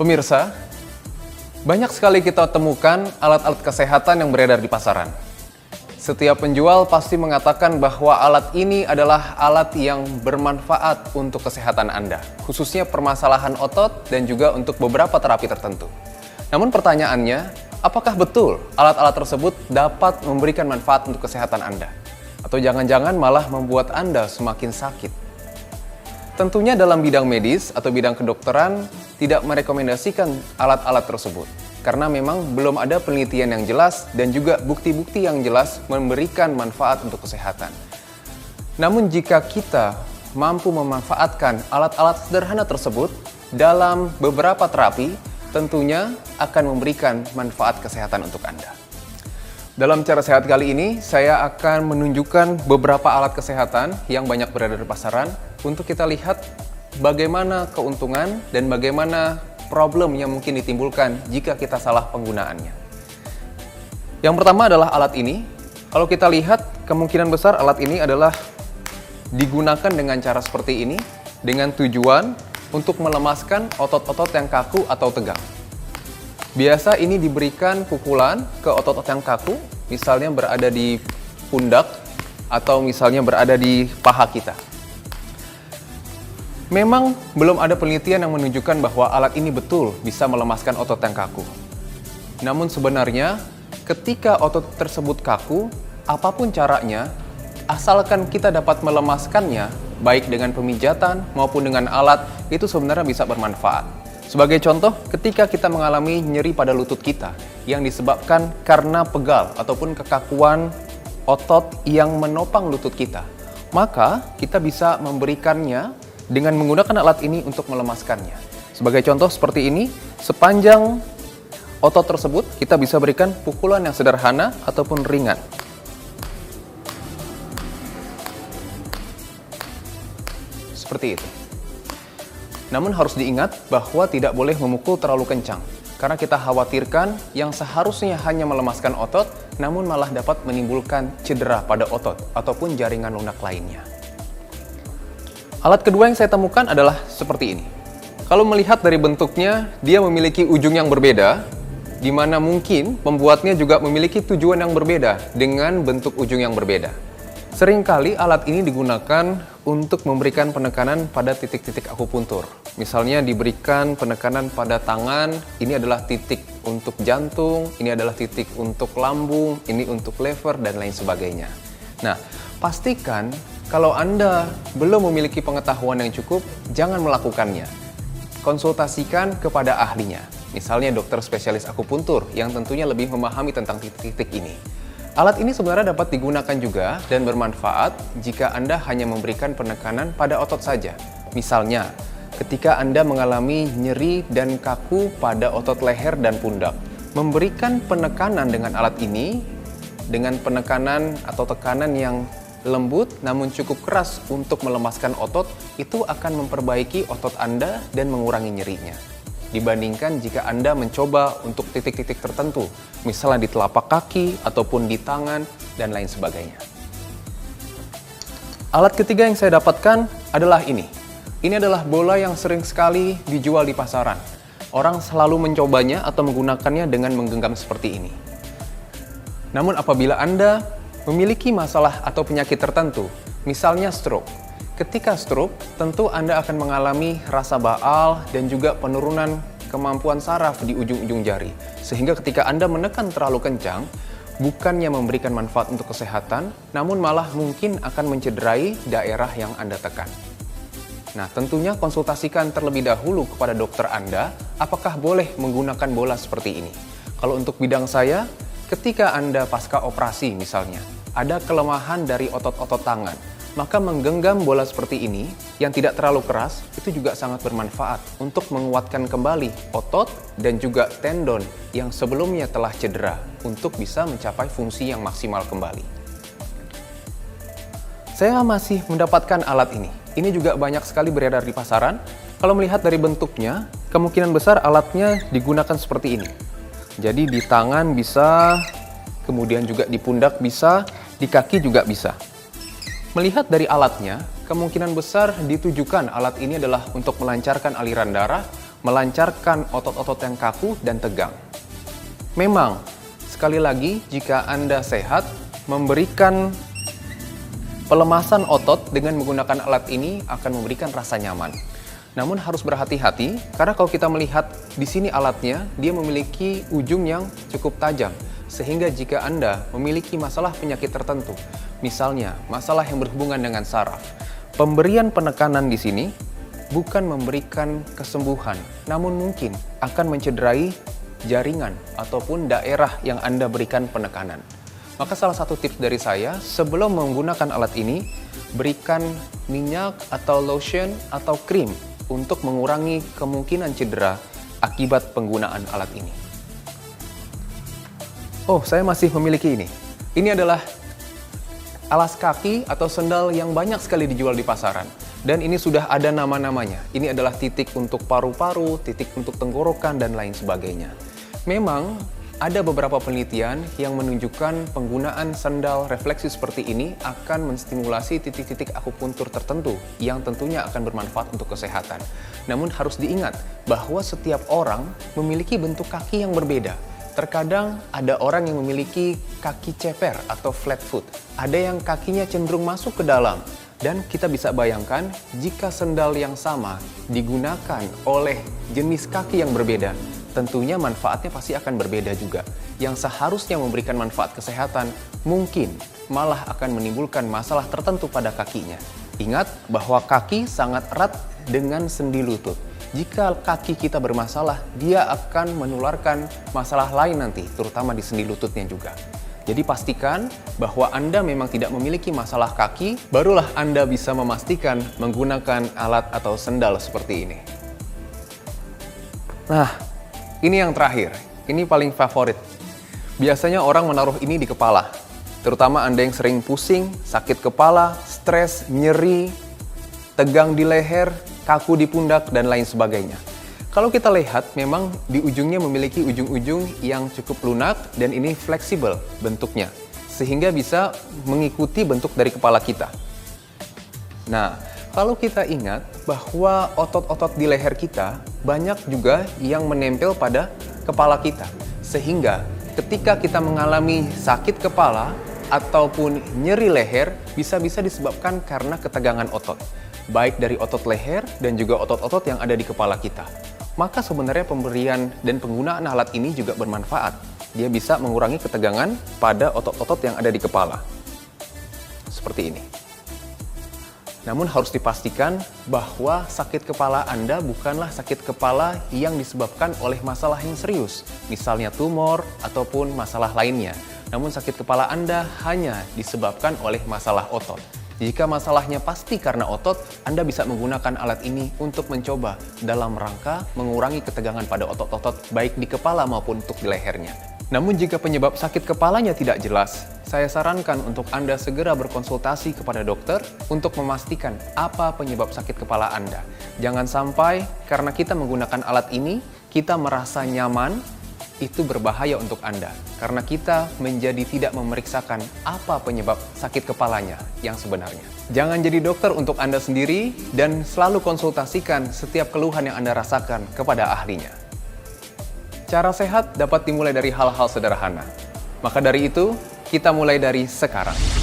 Pemirsa, banyak sekali kita temukan alat-alat kesehatan yang beredar di pasaran. Setiap penjual pasti mengatakan bahwa alat ini adalah alat yang bermanfaat untuk kesehatan Anda, khususnya permasalahan otot dan juga untuk beberapa terapi tertentu. Namun pertanyaannya, apakah betul alat-alat tersebut dapat memberikan manfaat untuk kesehatan Anda? Atau jangan-jangan malah membuat Anda semakin sakit? Tentunya dalam bidang medis atau bidang kedokteran tidak merekomendasikan alat-alat tersebut. Karena memang belum ada penelitian yang jelas dan juga bukti-bukti yang jelas memberikan manfaat untuk kesehatan. Namun jika kita mampu memanfaatkan alat-alat sederhana tersebut dalam beberapa terapi, tentunya akan memberikan manfaat kesehatan untuk Anda. Dalam Cara Sehat kali ini, saya akan menunjukkan beberapa alat kesehatan yang banyak berada di pasaran untuk kita lihat bagaimana keuntungan dan bagaimana problem yang mungkin ditimbulkan jika kita salah penggunaannya. Yang pertama adalah alat ini. Kalau kita lihat, kemungkinan besar alat ini adalah digunakan dengan cara seperti ini, dengan tujuan untuk melemaskan otot-otot yang kaku atau tegang. Biasa ini diberikan pukulan ke otot-otot yang kaku, misalnya berada di pundak atau misalnya berada di paha kita. Memang belum ada penelitian yang menunjukkan bahwa alat ini betul bisa melemaskan otot yang kaku. Namun sebenarnya, ketika otot tersebut kaku, apapun caranya, asalkan kita dapat melemaskannya, baik dengan pemijatan maupun dengan alat, itu sebenarnya bisa bermanfaat. Sebagai contoh, ketika kita mengalami nyeri pada lutut kita, yang disebabkan karena pegal ataupun kekakuan otot yang menopang lutut kita, maka kita bisa memberikannya dengan menggunakan alat ini untuk melemaskannya. Sebagai contoh seperti ini, sepanjang otot tersebut kita bisa berikan pukulan yang sederhana ataupun ringan. Seperti itu. Namun harus diingat bahwa tidak boleh memukul terlalu kencang, karena kita khawatirkan yang seharusnya hanya melemaskan otot, namun malah dapat menimbulkan cedera pada otot ataupun jaringan lunak lainnya. Alat kedua yang saya temukan adalah seperti ini. Kalau melihat dari bentuknya, dia memiliki ujung yang berbeda, di mana mungkin pembuatnya juga memiliki tujuan yang berbeda dengan bentuk ujung yang berbeda. Seringkali alat ini digunakan untuk memberikan penekanan pada titik-titik akupuntur. Misalnya diberikan penekanan pada tangan, ini adalah titik untuk jantung, ini adalah titik untuk lambung, ini untuk lever, dan lain sebagainya. Nah, pastikan kalau Anda belum memiliki pengetahuan yang cukup, jangan melakukannya. Konsultasikan kepada ahlinya, misalnya dokter spesialis akupuntur yang tentunya lebih memahami tentang titik-titik ini. Alat ini sebenarnya dapat digunakan juga dan bermanfaat jika Anda hanya memberikan penekanan pada otot saja. Misalnya, ketika Anda mengalami nyeri dan kaku pada otot leher dan pundak, memberikan penekanan dengan alat ini, dengan penekanan atau tekanan yang lembut namun cukup keras untuk melemaskan otot, itu akan memperbaiki otot Anda dan mengurangi nyerinya. Dibandingkan jika Anda mencoba untuk titik-titik tertentu, misalnya di telapak kaki ataupun di tangan dan lain sebagainya. Alat ketiga yang saya dapatkan adalah ini. Ini adalah bola yang sering sekali dijual di pasaran. Orang selalu mencobanya atau menggunakannya dengan menggenggam seperti ini. Namun apabila Anda memiliki masalah atau penyakit tertentu, misalnya stroke. Ketika stroke, tentu Anda akan mengalami rasa baal dan juga penurunan kemampuan saraf di ujung-ujung jari. Sehingga ketika Anda menekan terlalu kencang, bukannya memberikan manfaat untuk kesehatan, namun malah mungkin akan mencederai daerah yang Anda tekan. Nah, tentunya konsultasikan terlebih dahulu kepada dokter Anda, apakah boleh menggunakan bola seperti ini. Kalau untuk bidang saya, ketika Anda pasca operasi misalnya, ada kelemahan dari otot-otot tangan, maka menggenggam bola seperti ini yang tidak terlalu keras itu juga sangat bermanfaat untuk menguatkan kembali otot dan juga tendon yang sebelumnya telah cedera untuk bisa mencapai fungsi yang maksimal kembali. Saya masih mendapatkan alat ini. Ini juga banyak sekali beredar di pasaran. Kalau melihat dari bentuknya, kemungkinan besar alatnya digunakan seperti ini. Jadi di tangan bisa, kemudian juga di pundak bisa, di kaki juga bisa. Melihat dari alatnya, kemungkinan besar ditujukan alat ini adalah untuk melancarkan aliran darah, melancarkan otot-otot yang kaku dan tegang. Memang, sekali lagi, jika Anda sehat, memberikan pelemasan otot dengan menggunakan alat ini akan memberikan rasa nyaman. Namun harus berhati-hati, karena kalau kita melihat di sini alatnya, dia memiliki ujung yang cukup tajam. Sehingga jika Anda memiliki masalah penyakit tertentu, misalnya masalah yang berhubungan dengan saraf, pemberian penekanan di sini bukan memberikan kesembuhan, namun mungkin akan mencederai jaringan ataupun daerah yang Anda berikan penekanan. Maka salah satu tips dari saya, sebelum menggunakan alat ini, berikan minyak atau lotion atau krim untuk mengurangi kemungkinan cedera akibat penggunaan alat ini. Oh, saya masih memiliki ini. Ini adalah alas kaki atau sendal yang banyak sekali dijual di pasaran. Dan ini sudah ada nama-namanya. Ini adalah titik untuk paru-paru, titik untuk tenggorokan, dan lain sebagainya. Memang ada beberapa penelitian yang menunjukkan penggunaan sandal refleksi seperti ini akan menstimulasi titik-titik akupuntur tertentu yang tentunya akan bermanfaat untuk kesehatan. Namun harus diingat bahwa setiap orang memiliki bentuk kaki yang berbeda. Terkadang ada orang yang memiliki kaki ceper atau flat foot. Ada yang kakinya cenderung masuk ke dalam. Dan kita bisa bayangkan jika sandal yang sama digunakan oleh jenis kaki yang berbeda, tentunya manfaatnya pasti akan berbeda juga. Yang seharusnya memberikan manfaat kesehatan, mungkin malah akan menimbulkan masalah tertentu pada kakinya. Ingat bahwa kaki sangat erat dengan sendi lutut. Jika kaki kita bermasalah, dia akan menularkan masalah lain nanti, terutama di sendi lututnya juga. Jadi pastikan bahwa Anda memang tidak memiliki masalah kaki, barulah Anda bisa memastikan menggunakan alat atau sandal seperti ini. Nah, ini yang terakhir, ini paling favorit. Biasanya orang menaruh ini di kepala, terutama Anda yang sering pusing, sakit kepala, stres, nyeri, tegang di leher, kaku di pundak, dan lain sebagainya. Kalau kita lihat, memang di ujungnya memiliki ujung-ujung yang cukup lunak dan ini fleksibel bentuknya, sehingga bisa mengikuti bentuk dari kepala kita. Nah, kalau kita ingat bahwa otot-otot di leher kita banyak juga yang menempel pada kepala kita. Sehingga ketika kita mengalami sakit kepala ataupun nyeri leher, bisa-bisa disebabkan karena ketegangan otot. Baik dari otot leher dan juga otot-otot yang ada di kepala kita. Maka sebenarnya pemberian dan penggunaan alat ini juga bermanfaat. Dia bisa mengurangi ketegangan pada otot-otot yang ada di kepala. Seperti ini. Namun harus dipastikan bahwa sakit kepala Anda bukanlah sakit kepala yang disebabkan oleh masalah yang serius, misalnya tumor ataupun masalah lainnya. Namun sakit kepala Anda hanya disebabkan oleh masalah otot. Jika masalahnya pasti karena otot, Anda bisa menggunakan alat ini untuk mencoba dalam rangka mengurangi ketegangan pada otot-otot baik di kepala maupun untuk di lehernya. Namun jika penyebab sakit kepalanya tidak jelas, saya sarankan untuk Anda segera berkonsultasi kepada dokter untuk memastikan apa penyebab sakit kepala Anda. Jangan sampai karena kita menggunakan alat ini, kita merasa nyaman, itu berbahaya untuk Anda. Karena kita menjadi tidak memeriksakan apa penyebab sakit kepalanya yang sebenarnya. Jangan jadi dokter untuk Anda sendiri dan selalu konsultasikan setiap keluhan yang Anda rasakan kepada ahlinya. Cara sehat dapat dimulai dari hal-hal sederhana. Maka dari itu, kita mulai dari sekarang.